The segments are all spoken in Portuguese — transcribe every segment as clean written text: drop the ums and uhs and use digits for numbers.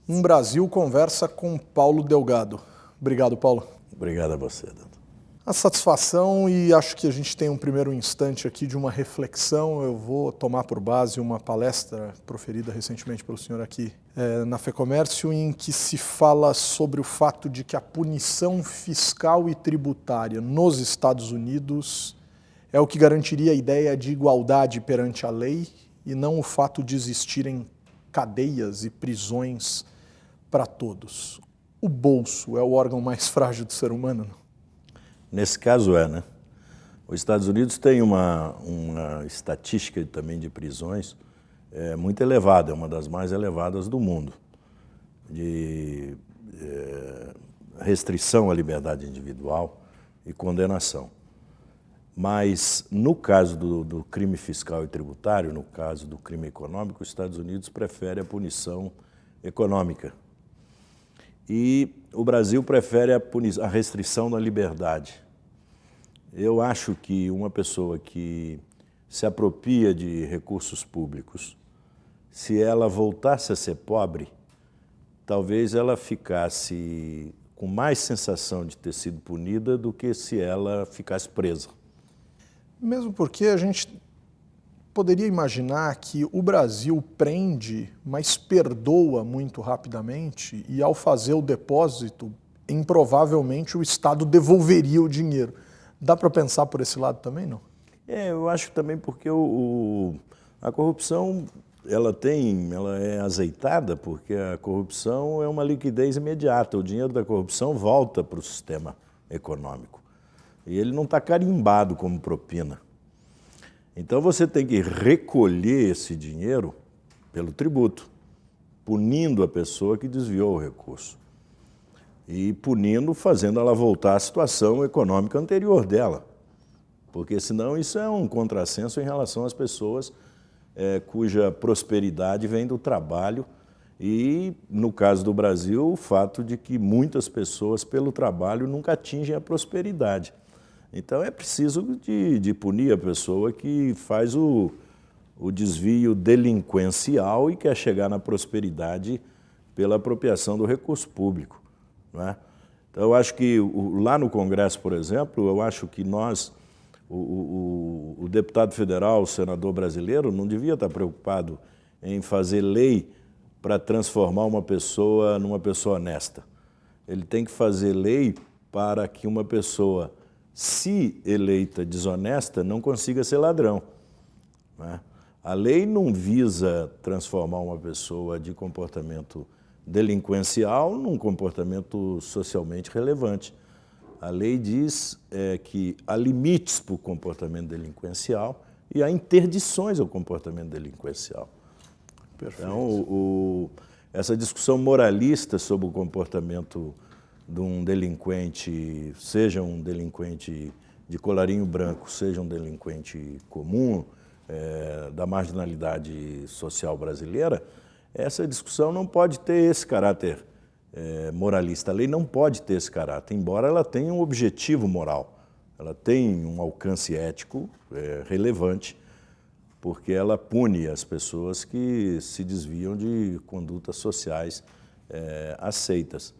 Um Brasil conversa com Paulo Delgado. Obrigado, Paulo. Obrigado a você, Dando. A satisfação, e acho que a gente tem um primeiro instante aqui de uma reflexão. Eu vou tomar por base uma palestra proferida recentemente pelo senhor aqui na FEComércio, em que se fala sobre o fato de que a punição fiscal e tributária nos Estados Unidos é o que garantiria a ideia de igualdade perante a lei e não o fato de existirem cadeias e prisões para todos. O bolso é o órgão mais frágil do ser humano, não? Nesse caso né? Os Estados Unidos têm uma estatística também de prisões muito elevada, é uma das mais elevadas do mundo, de restrição à liberdade individual e condenação. Mas no caso do crime fiscal e tributário, no caso do crime econômico, os Estados Unidos prefere a punição econômica. E o Brasil prefere a restrição da liberdade. Eu acho que uma pessoa que se apropria de recursos públicos, se ela voltasse a ser pobre, talvez ela ficasse com mais sensação de ter sido punida do que se ela ficasse presa. Mesmo porque a gente poderia imaginar que o Brasil prende, mas perdoa muito rapidamente, e ao fazer o depósito, improvavelmente o Estado devolveria o dinheiro. Dá para pensar por esse lado também, não? Eu acho também porque a corrupção ela é azeitada, porque a corrupção é uma liquidez imediata. O dinheiro da corrupção volta para o sistema econômico. E ele não está carimbado como propina. Então você tem que recolher esse dinheiro pelo tributo, punindo a pessoa que desviou o recurso. E punindo, fazendo ela voltar à situação econômica anterior dela. Porque senão isso é um contrassenso em relação às pessoas cuja prosperidade vem do trabalho e, no caso do Brasil, o fato de que muitas pessoas, pelo trabalho, nunca atingem a prosperidade. Então é preciso de punir a pessoa que faz o desvio delinquencial e quer chegar na prosperidade pela apropriação do recurso público, não é? Então eu acho que lá no Congresso, por exemplo, eu acho que nós, o deputado federal, o senador brasileiro, não devia estar preocupado em fazer lei para transformar uma pessoa numa pessoa honesta. Ele tem que fazer lei para que uma pessoa, se eleita desonesta, não consiga ser ladrão, né? A lei não visa transformar uma pessoa de comportamento delinquencial num comportamento socialmente relevante. A lei diz que há limites para o comportamento delinquencial e há interdições ao comportamento delinquencial. Perfeito. Então, essa discussão moralista sobre o comportamento de um delinquente, seja um delinquente de colarinho branco, seja um delinquente comum, da marginalidade social brasileira, essa discussão não pode ter esse caráter moralista. A lei não pode ter esse caráter, embora ela tenha um objetivo moral. Ela tem um alcance ético relevante, porque ela pune as pessoas que se desviam de condutas sociais aceitas.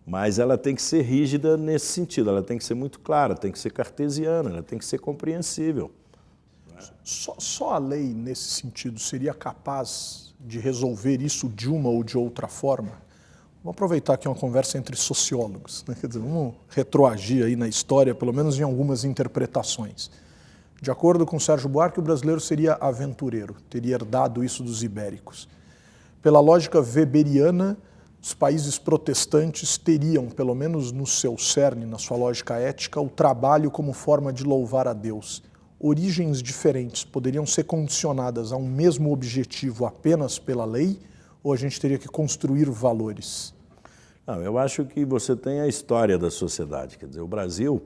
Mas ela tem que ser rígida nesse sentido, ela tem que ser muito clara, tem que ser cartesiana, ela tem que ser compreensível. Só a lei, nesse sentido, seria capaz de resolver isso de uma ou de outra forma? Vamos aproveitar aqui uma conversa entre sociólogos, né? Quer dizer, vamos retroagir aí na história, pelo menos em algumas interpretações. De acordo com Sérgio Buarque, o brasileiro seria aventureiro, teria herdado isso dos ibéricos. Pela lógica weberiana, os países protestantes teriam, pelo menos no seu cerne, na sua lógica ética, o trabalho como forma de louvar a Deus. Origens diferentes poderiam ser condicionadas a um mesmo objetivo apenas pela lei, ou a gente teria que construir valores? Não, eu acho que você tem a história da sociedade. Quer dizer, o Brasil,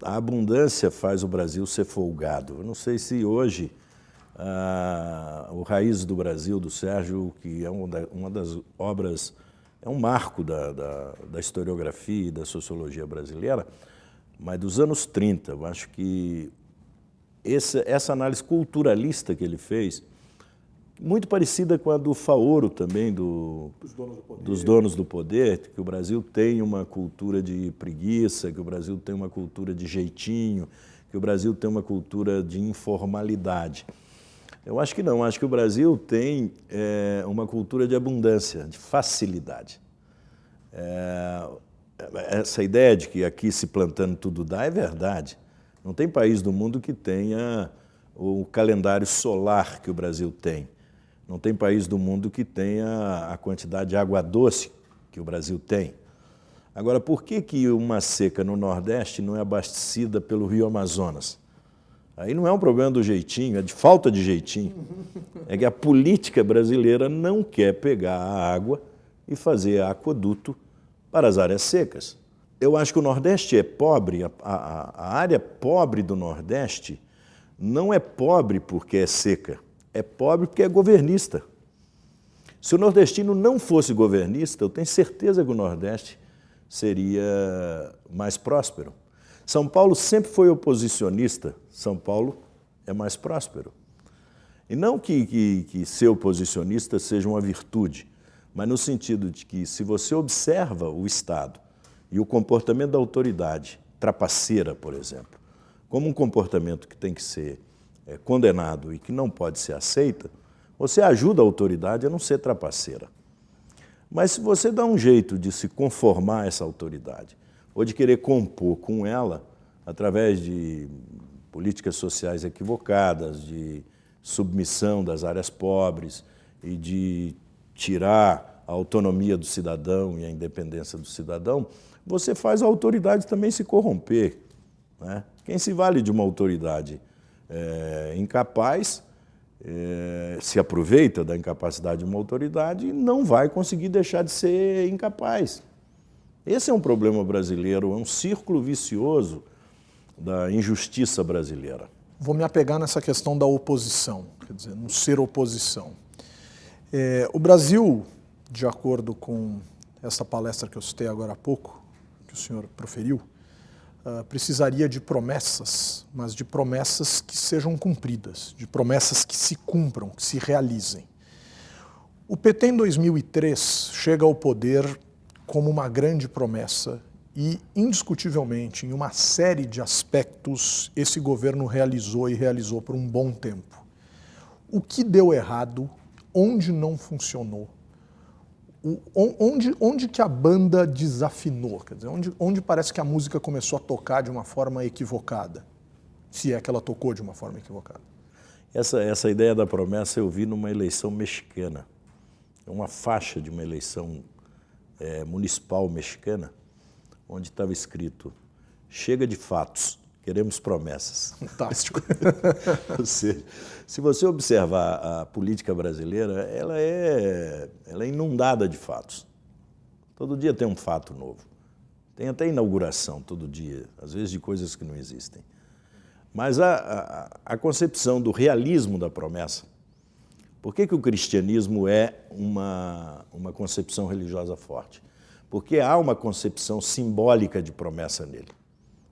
a abundância faz o Brasil ser folgado. Eu não sei se hoje o Raiz do Brasil, do Sérgio, que é uma das obras, é um marco da historiografia e da sociologia brasileira, mas dos anos 30, eu acho que essa análise culturalista que ele fez muito parecida com a do Faoro também, dos donos do poder, que o Brasil tem uma cultura de preguiça, que o Brasil tem uma cultura de jeitinho, que o Brasil tem uma cultura de informalidade. Eu acho que não, acho que o Brasil tem uma cultura de abundância, de facilidade. Essa ideia de que aqui se plantando tudo dá é verdade. Não tem país do mundo que tenha o calendário solar que o Brasil tem. Não tem país do mundo que tenha a quantidade de água doce que o Brasil tem. Agora, por que uma seca no Nordeste não é abastecida pelo Rio Amazonas? Aí não é um problema do jeitinho, é de falta de jeitinho. É que a política brasileira não quer pegar a água e fazer aqueduto para as áreas secas. Eu acho que o Nordeste é pobre, a área pobre do Nordeste não é pobre porque é seca, é pobre porque é governista. Se o nordestino não fosse governista, eu tenho certeza que o Nordeste seria mais próspero. São Paulo sempre foi oposicionista, São Paulo é mais próspero. E não que ser oposicionista seja uma virtude, mas no sentido de que se você observa o Estado e o comportamento da autoridade, trapaceira, por exemplo, como um comportamento que tem que ser condenado e que não pode ser aceita, você ajuda a autoridade a não ser trapaceira. Mas se você dá um jeito de se conformar a essa autoridade, ou de querer compor com ela, através de políticas sociais equivocadas, de submissão das áreas pobres e de tirar a autonomia do cidadão e a independência do cidadão, você faz a autoridade também se corromper, né? Quem se vale de uma autoridade incapaz, se aproveita da incapacidade de uma autoridade e não vai conseguir deixar de ser incapaz. Esse é um problema brasileiro, é um círculo vicioso da injustiça brasileira. Vou me apegar nessa questão da oposição, quer dizer, no ser oposição. O Brasil, de acordo com essa palestra que eu citei agora há pouco, que o senhor proferiu, precisaria de promessas, mas de promessas que sejam cumpridas, de promessas que se cumpram, que se realizem. O PT em 2003 chega ao poder como uma grande promessa e, indiscutivelmente, em uma série de aspectos, esse governo realizou e realizou por um bom tempo. O que deu errado? Onde não funcionou? Onde que a banda desafinou? Quer dizer, onde parece que a música começou a tocar de uma forma equivocada? Se é que ela tocou de uma forma equivocada. Essa ideia da promessa eu vi numa eleição mexicana. Uma faixa de uma eleição municipal mexicana, onde estava escrito: chega de fatos, queremos promessas. Fantástico. Ou seja, se você observar a política brasileira, ela é inundada de fatos. Todo dia tem um fato novo. Tem até inauguração todo dia, às vezes de coisas que não existem. Mas a concepção do realismo da promessa, por que o cristianismo é uma concepção religiosa forte? Porque há uma concepção simbólica de promessa nele.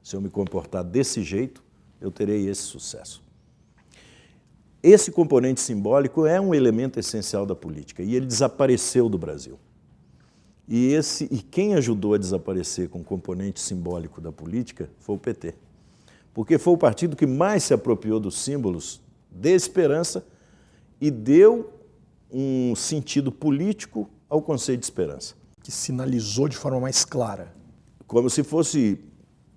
Se eu me comportar desse jeito, eu terei esse sucesso. Esse componente simbólico é um elemento essencial da política e ele desapareceu do Brasil. E quem ajudou a desaparecer com o componente simbólico da política foi o PT. Porque foi o partido que mais se apropriou dos símbolos de esperança e deu um sentido político ao conceito de esperança. Que sinalizou de forma mais clara. Como se fosse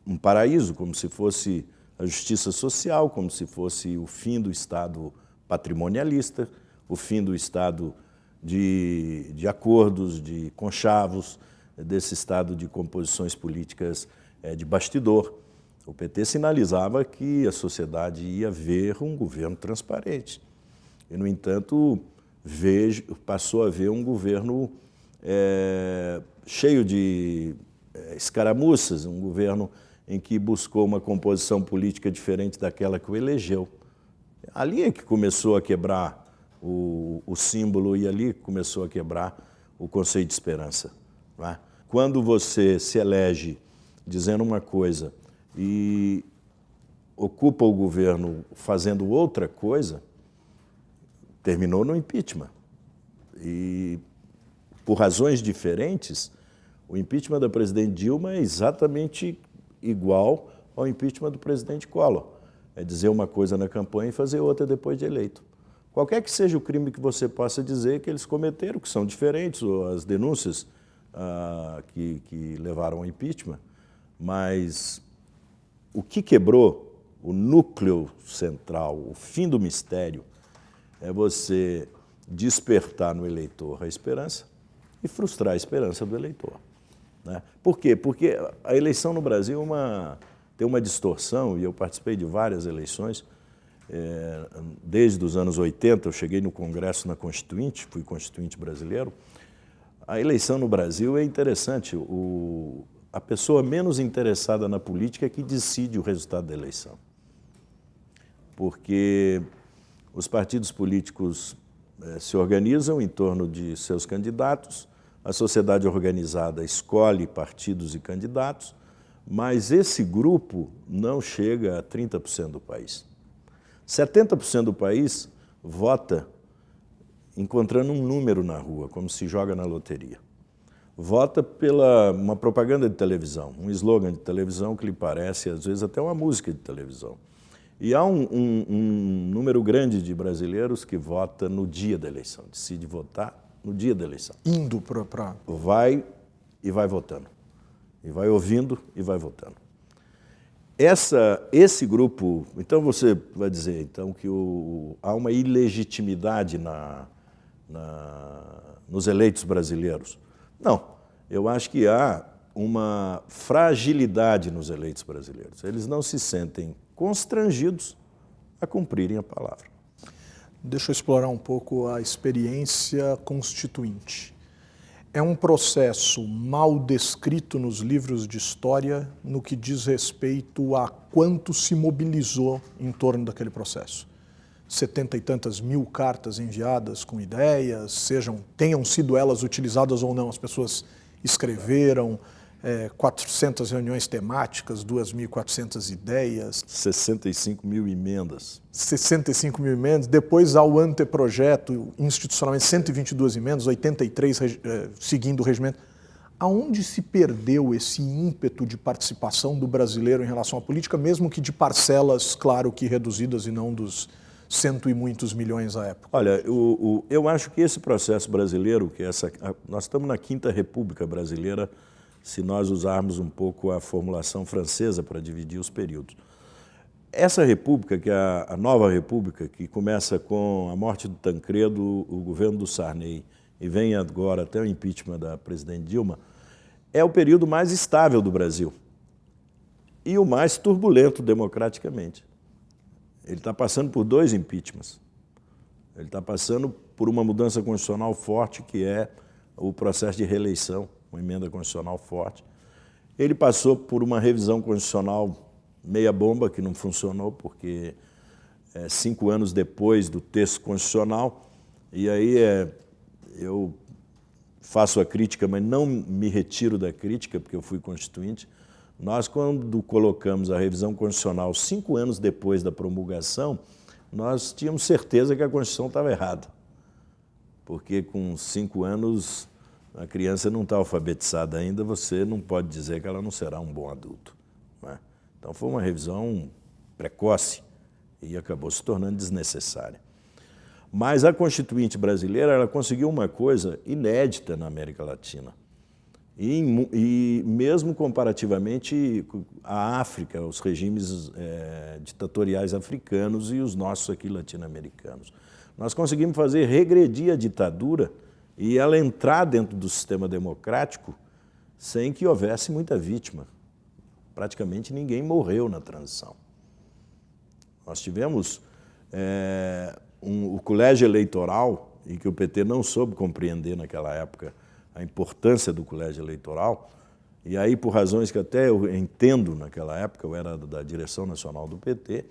um paraíso, como se fosse a justiça social, como se fosse o fim do Estado patrimonialista, o fim do Estado de acordos, de conchavos, desse Estado de composições políticas de bastidor. O PT sinalizava que a sociedade ia ver um governo transparente. E, no entanto, passou a ver um governo cheio de escaramuças, um governo em que buscou uma composição política diferente daquela que o elegeu. Ali é que começou a quebrar o símbolo e ali começou a quebrar o conceito de esperança. Não é? Quando você se elege dizendo uma coisa e ocupa o governo fazendo outra coisa, terminou no impeachment. E, por razões diferentes, o impeachment da presidente Dilma é exatamente igual ao impeachment do presidente Collor. É dizer uma coisa na campanha e fazer outra depois de eleito. Qualquer que seja o crime que você possa dizer que eles cometeram, que são diferentes, ou as denúncias que levaram ao impeachment, mas o que quebrou, o núcleo central, o fim do mistério, é você despertar no eleitor a esperança e frustrar a esperança do eleitor. Né? Por quê? Porque a eleição no Brasil tem uma distorção, e eu participei de várias eleições, desde os anos 80, eu cheguei no Congresso na Constituinte, fui constituinte brasileiro. A eleição no Brasil é interessante, a pessoa menos interessada na política é que decide o resultado da eleição. Porque os partidos políticos se organizam em torno de seus candidatos, a sociedade organizada escolhe partidos e candidatos, mas esse grupo não chega a 30% do país. 70% do país vota encontrando um número na rua, como se joga na loteria. Vota pela uma propaganda de televisão, um slogan de televisão que lhe parece, às vezes, até uma música de televisão. E há um número grande de brasileiros que vota no dia da eleição, decide votar no dia da eleição. Indo para... Vai e vai votando. E vai ouvindo e vai votando. Esse grupo... Então você vai dizer então, que há uma ilegitimidade nos eleitos brasileiros. Não, eu acho que há uma fragilidade nos eleitos brasileiros. Eles não se sentem constrangidos a cumprirem a palavra. Deixa eu explorar um pouco a experiência constituinte. É um processo mal descrito nos livros de história no que diz respeito a quanto se mobilizou em torno daquele processo. 70 e tantas mil cartas enviadas com ideias, tenham sido elas utilizadas ou não, as pessoas escreveram, 400 reuniões temáticas, 2.400 ideias. 65 mil emendas. 65 mil emendas, depois há o anteprojeto, institucionalmente 122 emendas, 83 seguindo o regimento. Aonde se perdeu esse ímpeto de participação do brasileiro em relação à política, mesmo que de parcelas, claro que reduzidas e não dos cento e muitos milhões à época? Olha, eu acho que esse processo brasileiro, nós estamos na 5ª República Brasileira, se nós usarmos um pouco a formulação francesa para dividir os períodos. Essa república, que é a nova república, que começa com a morte do Tancredo, o governo do Sarney, e vem agora até o impeachment da presidente Dilma, é o período mais estável do Brasil e o mais turbulento democraticamente. Ele está passando por 2 impeachments. Ele está passando por uma mudança constitucional forte, que é o processo de reeleição, uma emenda constitucional forte. Ele passou por uma revisão constitucional meia bomba, que não funcionou, porque 5 anos depois do texto constitucional, e aí eu faço a crítica, mas não me retiro da crítica, porque eu fui constituinte. Nós, quando colocamos a revisão constitucional 5 anos depois da promulgação, nós tínhamos certeza que a Constituição estava errada, porque com 5 anos a criança não está alfabetizada ainda, você não pode dizer que ela não será um bom adulto. Não é? Então foi uma revisão precoce e acabou se tornando desnecessária. Mas a Constituinte brasileira, ela conseguiu uma coisa inédita na América Latina. E mesmo comparativamente à África, os regimes ditatoriais africanos e os nossos aqui latino-americanos. Nós conseguimos fazer regredir a ditadura e ela entrar dentro do sistema democrático sem que houvesse muita vítima. Praticamente ninguém morreu na transição. Nós tivemos o colégio eleitoral, e que o PT não soube compreender naquela época a importância do colégio eleitoral, e aí por razões que até eu entendo naquela época, eu era da direção nacional do PT,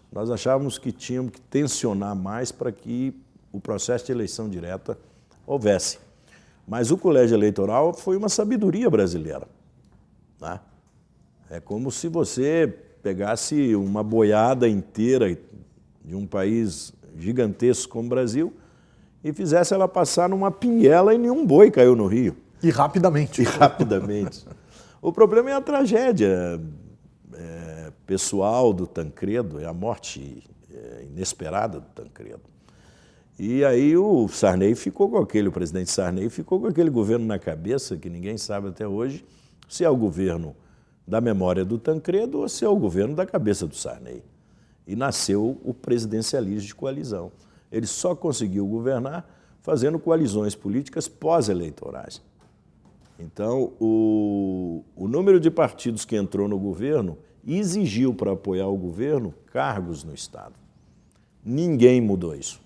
nós achávamos que tínhamos que tensionar mais para que o processo de eleição direta houvesse. Mas o colégio eleitoral foi uma sabedoria brasileira. Né? É como se você pegasse uma boiada inteira de um país gigantesco como o Brasil e fizesse ela passar numa pinguela e nenhum boi caiu no rio. E rapidamente. E rapidamente. O problema é a tragédia pessoal do Tancredo, é a morte inesperada do Tancredo. E aí o presidente Sarney ficou com aquele governo na cabeça, que ninguém sabe até hoje se é o governo da memória do Tancredo ou se é o governo da cabeça do Sarney. E nasceu o presidencialismo de coalizão. Ele só conseguiu governar fazendo coalizões políticas pós-eleitorais. Então, o número de partidos que entrou no governo exigiu para apoiar o governo cargos no Estado. Ninguém mudou isso.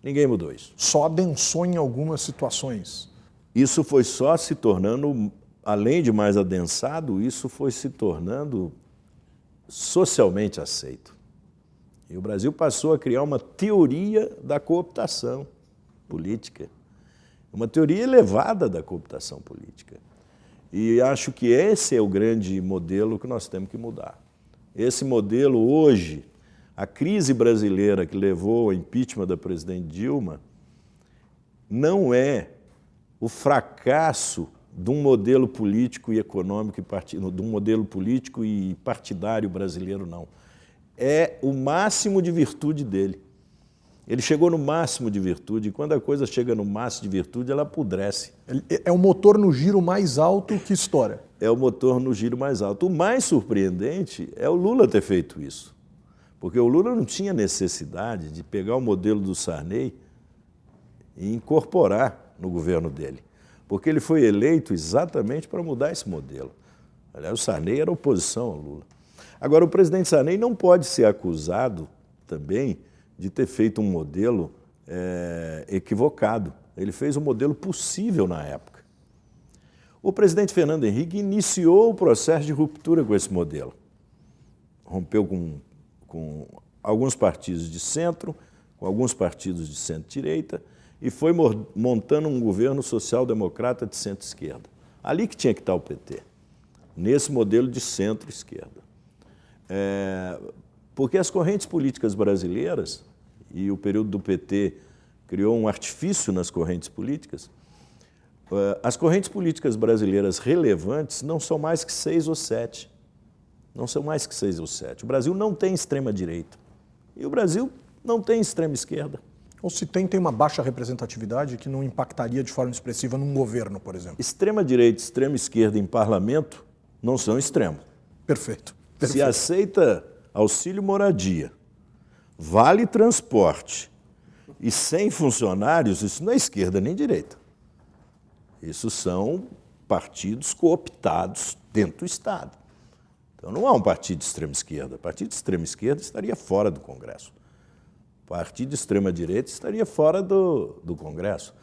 Ninguém mudou isso. Só adensou em algumas situações. Isso foi só se tornando, além de mais adensado, isso foi se tornando socialmente aceito. E o Brasil passou a criar uma teoria da cooptação política, uma teoria elevada da cooptação política. E acho que esse é o grande modelo que nós temos que mudar. Esse modelo hoje, a crise brasileira que levou ao impeachment da presidente Dilma, não é o fracasso de um modelo político e econômico, de um modelo político e partidário brasileiro, não. É o máximo de virtude dele. Ele chegou no máximo de virtude, e quando a coisa chega no máximo de virtude, ela apodrece. É o motor no giro mais alto que estoura. É o motor no giro mais alto. O mais surpreendente é o Lula ter feito isso. Porque o Lula não tinha necessidade de pegar o modelo do Sarney e incorporar no governo dele. Porque ele foi eleito exatamente para mudar esse modelo. Aliás, o Sarney era oposição ao Lula. Agora, o presidente Sarney não pode ser acusado também de ter feito um modelo equivocado. Ele fez um modelo possível na época. O presidente Fernando Henrique iniciou o processo de ruptura com esse modelo. Rompeu com alguns partidos de centro, com alguns partidos de centro-direita, e foi montando um governo social-democrata de centro-esquerda. Ali que tinha que estar o PT, nesse modelo de centro-esquerda. Porque as correntes políticas brasileiras, e o período do PT criou um artifício nas correntes políticas, as correntes políticas brasileiras relevantes não são mais que 6 ou 7. Não são mais que 6 ou 7. O Brasil não tem extrema-direita. E o Brasil não tem extrema-esquerda. Ou se tem uma baixa representatividade que não impactaria de forma expressiva num governo, por exemplo. Extrema-direita e extrema-esquerda em parlamento não são extremos. Perfeito. Se aceita auxílio moradia, vale transporte e sem funcionários, isso não é esquerda nem direita. Isso são partidos cooptados dentro do Estado. Então não há um partido de extrema-esquerda. O partido de extrema-esquerda estaria fora do Congresso. O partido de extrema-direita estaria fora do Congresso.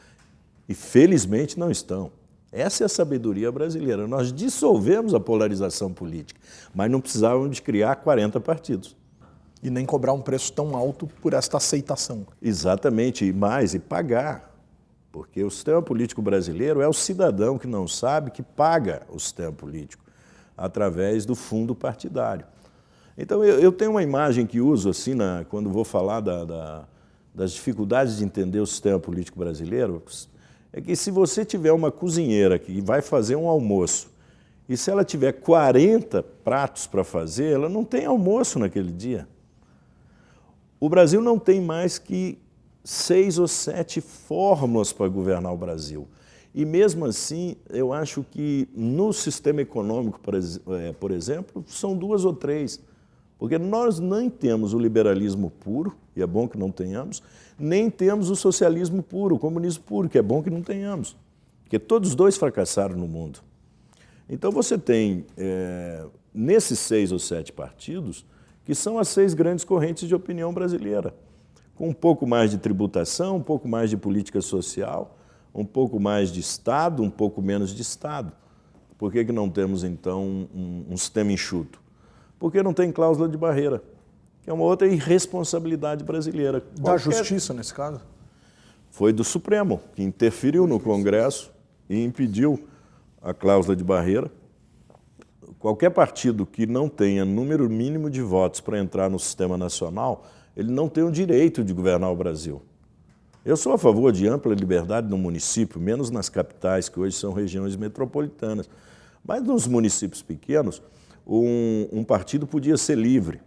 E felizmente não estão. Essa é a sabedoria brasileira. Nós dissolvemos a polarização política, mas não precisávamos de criar 40 partidos. E nem cobrar um preço tão alto por esta aceitação. Exatamente, e pagar. Porque o sistema político brasileiro é o cidadão que não sabe que paga o sistema político através do fundo partidário. Então, eu tenho uma imagem que uso assim, quando vou falar das dificuldades de entender o sistema político brasileiro, é que se você tiver uma cozinheira que vai fazer um almoço, e se ela tiver 40 pratos para fazer, ela não tem almoço naquele dia. O Brasil não tem mais que 6 ou 7 fórmulas para governar o Brasil. E mesmo assim, eu acho que no sistema econômico, por exemplo, são 2 ou 3. Porque nós nem temos o liberalismo puro, e é bom que não tenhamos, nem temos o socialismo puro, o comunismo puro, que é bom que não tenhamos. Porque todos os dois fracassaram no mundo. Então você tem, nesses 6 ou 7 partidos, que são as 6 grandes correntes de opinião brasileira, com um pouco mais de tributação, um pouco mais de política social, um pouco mais de Estado, um pouco menos de Estado. Por que não temos, então, um sistema enxuto? Porque não tem cláusula de barreira, que é uma outra irresponsabilidade brasileira. Da Justiça, nesse caso? Foi do Supremo, que interferiu no Congresso e impediu a cláusula de barreira. Qualquer partido que não tenha número mínimo de votos para entrar no sistema nacional, ele não tem o direito de governar o Brasil. Eu sou a favor de ampla liberdade no município, menos nas capitais, que hoje são regiões metropolitanas. Mas nos municípios pequenos, um partido podia ser livre.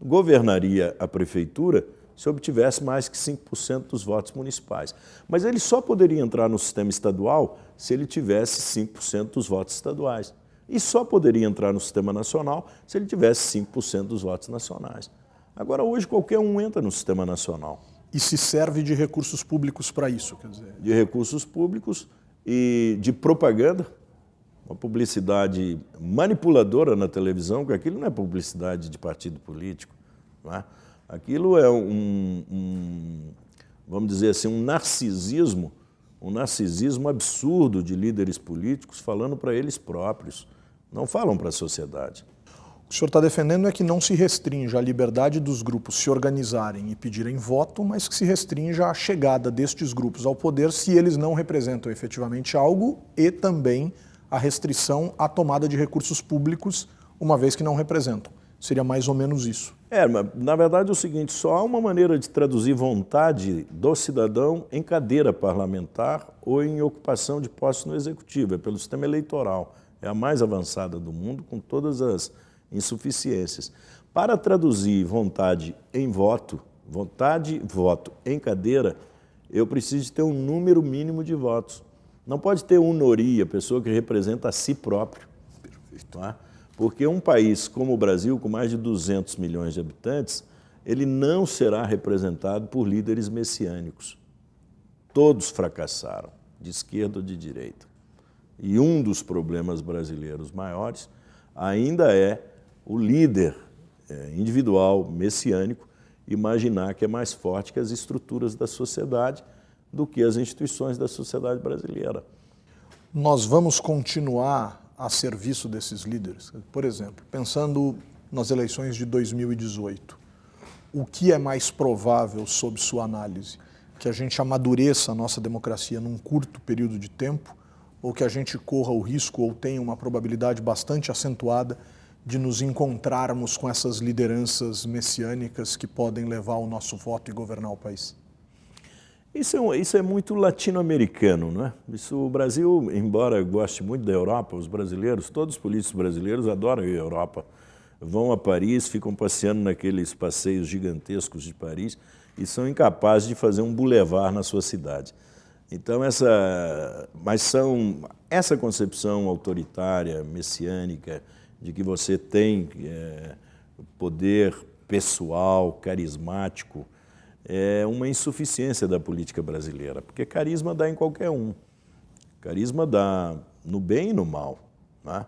Governaria a prefeitura se obtivesse mais que 5% dos votos municipais. Mas ele só poderia entrar no sistema estadual se ele tivesse 5% dos votos estaduais. E só poderia entrar no sistema nacional se ele tivesse 5% dos votos nacionais. Agora, hoje, qualquer um entra no sistema nacional. E se serve de recursos públicos para isso, quer dizer? De recursos públicos e de propaganda, uma publicidade manipuladora na televisão, porque aquilo não é publicidade de partido político, não é? Aquilo é vamos dizer assim, um narcisismo absurdo de líderes políticos falando para eles próprios, não falam para a sociedade. O que o senhor está defendendo é que não se restrinja a liberdade dos grupos se organizarem e pedirem voto, mas que se restrinja a chegada destes grupos ao poder se eles não representam efetivamente algo e também a restrição à tomada de recursos públicos, uma vez que não representam. Seria mais ou menos isso. Mas, na verdade, é o seguinte, só há uma maneira de traduzir vontade do cidadão em cadeira parlamentar ou em ocupação de posse no executivo, é pelo sistema eleitoral. É a mais avançada do mundo, com todas as insuficiências. Para traduzir vontade em voto, voto em cadeira, eu preciso ter um número mínimo de votos. Não pode ter honoria, pessoa que representa a si próprio. Perfeito. Não é? Porque um país como o Brasil, com mais de 200 milhões de habitantes, ele não será representado por líderes messiânicos. Todos fracassaram, de esquerda ou de direita. E um dos problemas brasileiros maiores ainda é o líder individual messiânico imaginar que é mais forte que as estruturas da sociedade do que as instituições da sociedade brasileira. Nós vamos continuar a serviço desses líderes? Por exemplo, pensando nas eleições de 2018, o que é mais provável, sob sua análise? Que a gente amadureça a nossa democracia num curto período de tempo ou que a gente corra o risco ou tenha uma probabilidade bastante acentuada de nos encontrarmos com essas lideranças messiânicas que podem levar o nosso voto e governar o país? Isso é muito latino-americano, não é? O Brasil, embora goste muito da Europa, os brasileiros, todos os políticos brasileiros adoram ir à Europa. Vão a Paris, ficam passeando naqueles passeios gigantescos de Paris e são incapazes de fazer um bulevar na sua cidade. Então, essa concepção autoritária, messiânica, de que você tem poder pessoal, carismático, é uma insuficiência da política brasileira, porque carisma dá em qualquer um. Carisma dá no bem e no mal, né?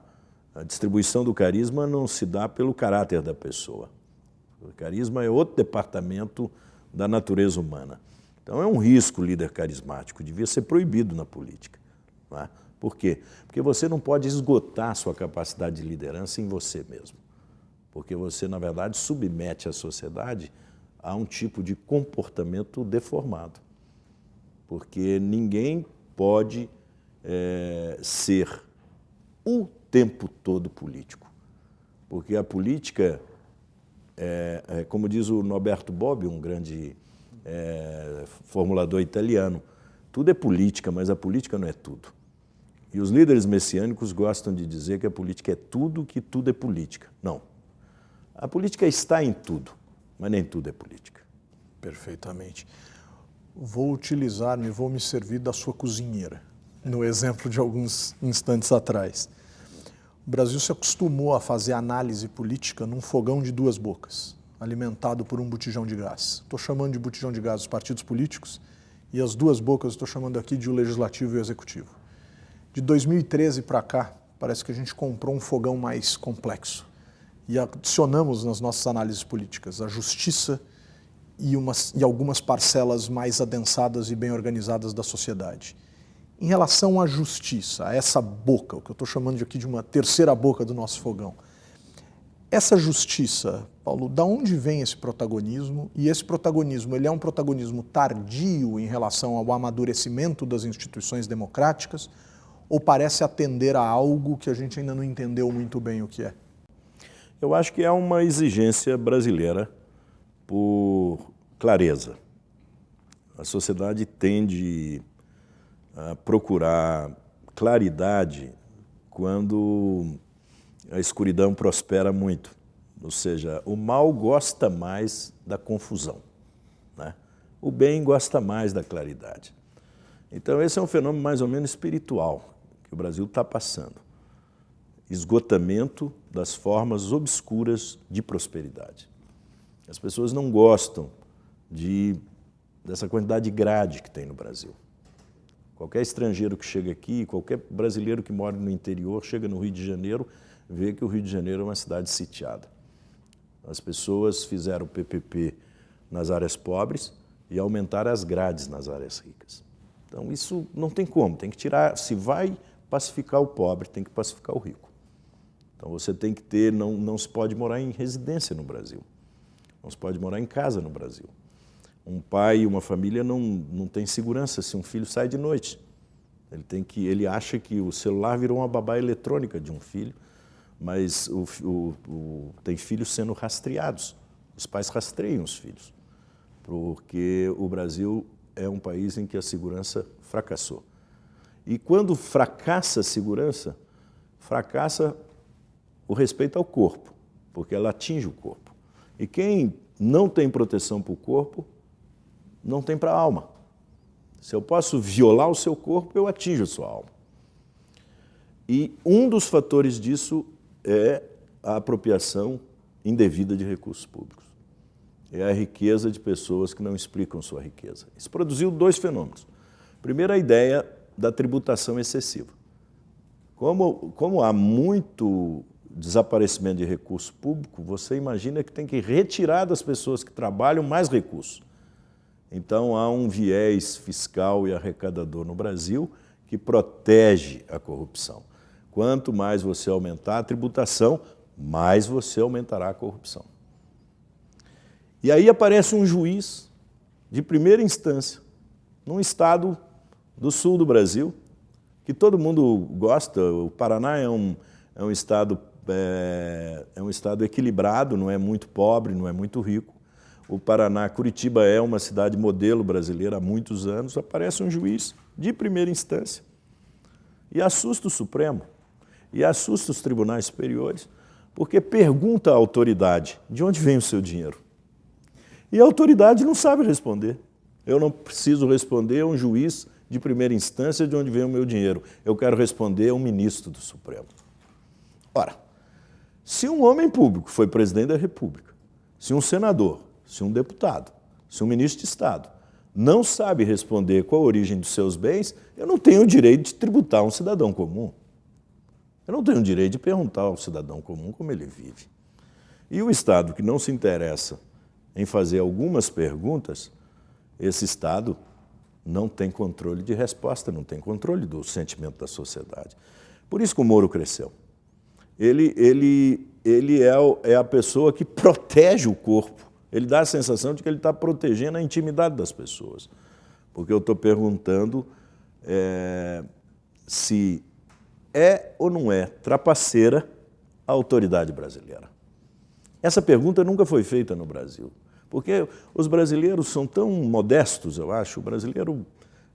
A distribuição do carisma não se dá pelo caráter da pessoa. O carisma é outro departamento da natureza humana. Então é um risco o líder carismático, devia ser proibido na política, não é? Por quê? Porque você não pode esgotar a sua capacidade de liderança em você mesmo. Porque você, na verdade, submete a sociedade a um tipo de comportamento deformado. Porque ninguém pode ser o tempo todo político. Porque a política, como diz o Norberto Bobbio, um grande formulador italiano, tudo é política, mas a política não é tudo. E os líderes messiânicos gostam de dizer que a política é tudo, que tudo é política. Não. A política está em tudo, mas nem tudo é política. Perfeitamente. Vou me servir da sua cozinheira, no exemplo de alguns instantes atrás. O Brasil se acostumou a fazer análise política num fogão de duas bocas, alimentado por um botijão de gás. Estou chamando de botijão de gás os partidos políticos e as duas bocas estou chamando aqui de o legislativo e o executivo. De 2013 para cá, parece que a gente comprou um fogão mais complexo e adicionamos nas nossas análises políticas a justiça e algumas parcelas mais adensadas e bem organizadas da sociedade. Em relação à justiça, a essa boca, o que eu estou chamando aqui de uma terceira boca do nosso fogão, essa justiça, Paulo, da onde vem esse protagonismo? E esse protagonismo, ele é um protagonismo tardio em relação ao amadurecimento das instituições democráticas ou parece atender a algo que a gente ainda não entendeu muito bem o que é? Eu acho que é uma exigência brasileira por clareza. A sociedade tende a procurar claridade quando a escuridão prospera muito. Ou seja, o mal gosta mais da confusão, né? O bem gosta mais da claridade. Então, esse é um fenômeno mais ou menos espiritual que o Brasil está passando. Esgotamento das formas obscuras de prosperidade. As pessoas não gostam dessa quantidade de grade que tem no Brasil. Qualquer estrangeiro que chega aqui, qualquer brasileiro que mora no interior, chega no Rio de Janeiro, vê que o Rio de Janeiro é uma cidade sitiada. As pessoas fizeram PPP nas áreas pobres e aumentaram as grades nas áreas ricas. Então, isso não tem como, tem que tirar. Se vai pacificar o pobre, tem que pacificar o rico. Então, você tem que ter, não se pode morar em residência no Brasil. Não se pode morar em casa no Brasil. Um pai e uma família não tem segurança se um filho sai de noite. Ele acha que o celular virou uma babá eletrônica de um filho, mas tem filhos sendo rastreados. Os pais rastreiam os filhos, porque o Brasil é um país em que a segurança fracassou. E quando fracassa a segurança, fracassa o respeito ao corpo, porque ela atinge o corpo. E quem não tem proteção para o corpo, não tem para a alma. Se eu posso violar o seu corpo, eu atinjo a sua alma. E um dos fatores disso é a apropriação indevida de recursos públicos. É a riqueza de pessoas que não explicam sua riqueza. Isso produziu dois fenômenos. Primeiro, a ideia da tributação excessiva. Como há muito desaparecimento de recurso público, você imagina que tem que retirar das pessoas que trabalham mais recursos. Então, há um viés fiscal e arrecadador no Brasil que protege a corrupção. Quanto mais você aumentar a tributação, mais você aumentará a corrupção. E aí aparece um juiz de primeira instância, num estado do sul do Brasil, que todo mundo gosta. O Paraná é um estado equilibrado, não é muito pobre, não é muito rico. O Paraná, Curitiba é uma cidade modelo brasileira há muitos anos. Aparece um juiz de primeira instância e assusta o Supremo e assusta os tribunais superiores, porque pergunta à autoridade de onde vem o seu dinheiro. E a autoridade não sabe responder. Eu não preciso responder a um juiz de primeira instância de onde vem o meu dinheiro. Eu quero responder a um ministro do Supremo. Ora, se um homem público foi presidente da República, se um senador, se um deputado, se um ministro de Estado não sabe responder qual a origem dos seus bens, eu não tenho o direito de tributar um cidadão comum. Eu não tenho o direito de perguntar ao cidadão comum como ele vive. E o Estado que não se interessa em fazer algumas perguntas, esse Estado não tem controle de resposta, não tem controle do sentimento da sociedade. Por isso que o Moro cresceu. Ele é a pessoa que protege o corpo. Ele dá a sensação de que ele está protegendo a intimidade das pessoas. Porque eu estou perguntando se é ou não é trapaceira a autoridade brasileira. Essa pergunta nunca foi feita no Brasil. Porque os brasileiros são tão modestos, eu acho. O brasileiro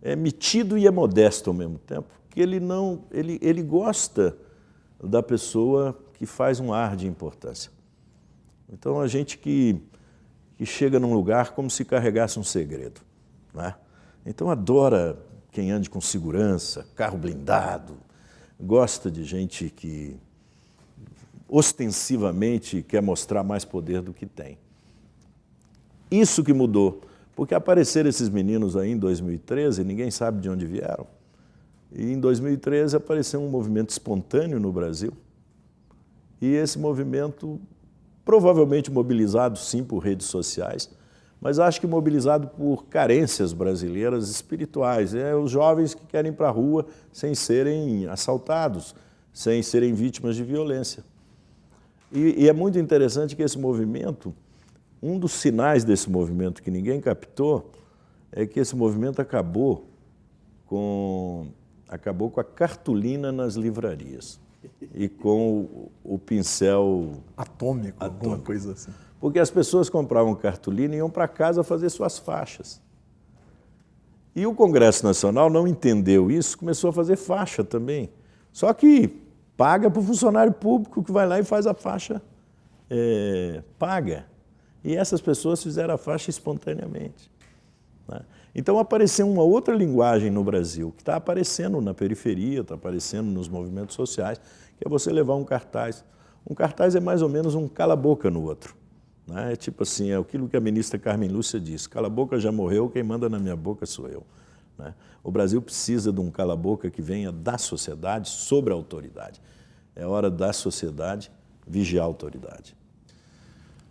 é metido e é modesto ao mesmo tempo, que ele gosta da pessoa que faz um ar de importância. Então, a gente que chega num lugar como se carregasse um segredo, né? Então, adora quem ande com segurança, carro blindado, gosta de gente que ostensivamente quer mostrar mais poder do que tem. Isso que mudou, porque apareceram esses meninos aí em 2013, ninguém sabe de onde vieram. E em 2013 apareceu um movimento espontâneo no Brasil. E esse movimento, provavelmente mobilizado sim por redes sociais, mas acho que mobilizado por carências brasileiras espirituais. É os jovens que querem ir para a rua sem serem assaltados, sem serem vítimas de violência. E é muito interessante que esse movimento, um dos sinais desse movimento que ninguém captou, é que esse movimento acabou com a cartolina nas livrarias e com o pincel atômico, alguma coisa assim. Porque as pessoas compravam cartolina e iam para casa fazer suas faixas. E o Congresso Nacional não entendeu isso, começou a fazer faixa também. Só que paga para o funcionário público que vai lá e faz a faixa paga. E essas pessoas fizeram a faixa espontaneamente, né? Então apareceu uma outra linguagem no Brasil, que está aparecendo na periferia, está aparecendo nos movimentos sociais, que é você levar um cartaz. Um cartaz é mais ou menos um cala-boca no outro, né? É tipo assim, é aquilo que a ministra Carmen Lúcia disse, cala-boca já morreu, quem manda na minha boca sou eu, né? O Brasil precisa de um cala-boca que venha da sociedade sobre a autoridade. É hora da sociedade vigiar a autoridade.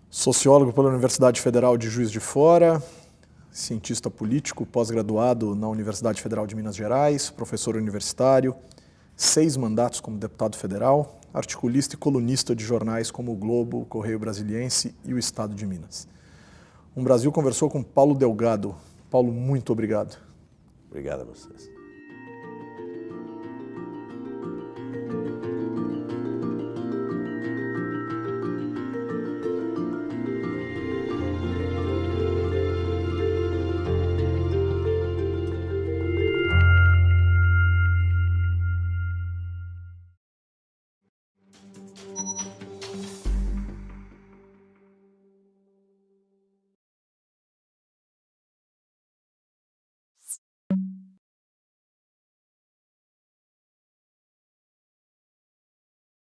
Sociólogo pela Universidade Federal de Juiz de Fora, cientista político, pós-graduado na Universidade Federal de Minas Gerais, professor universitário, 6 mandatos como deputado federal, articulista e colunista de jornais como o Globo, o Correio Brasiliense e o Estado de Minas. Um Brasil conversou com Paulo Delgado. Paulo, muito obrigado. Obrigado a vocês.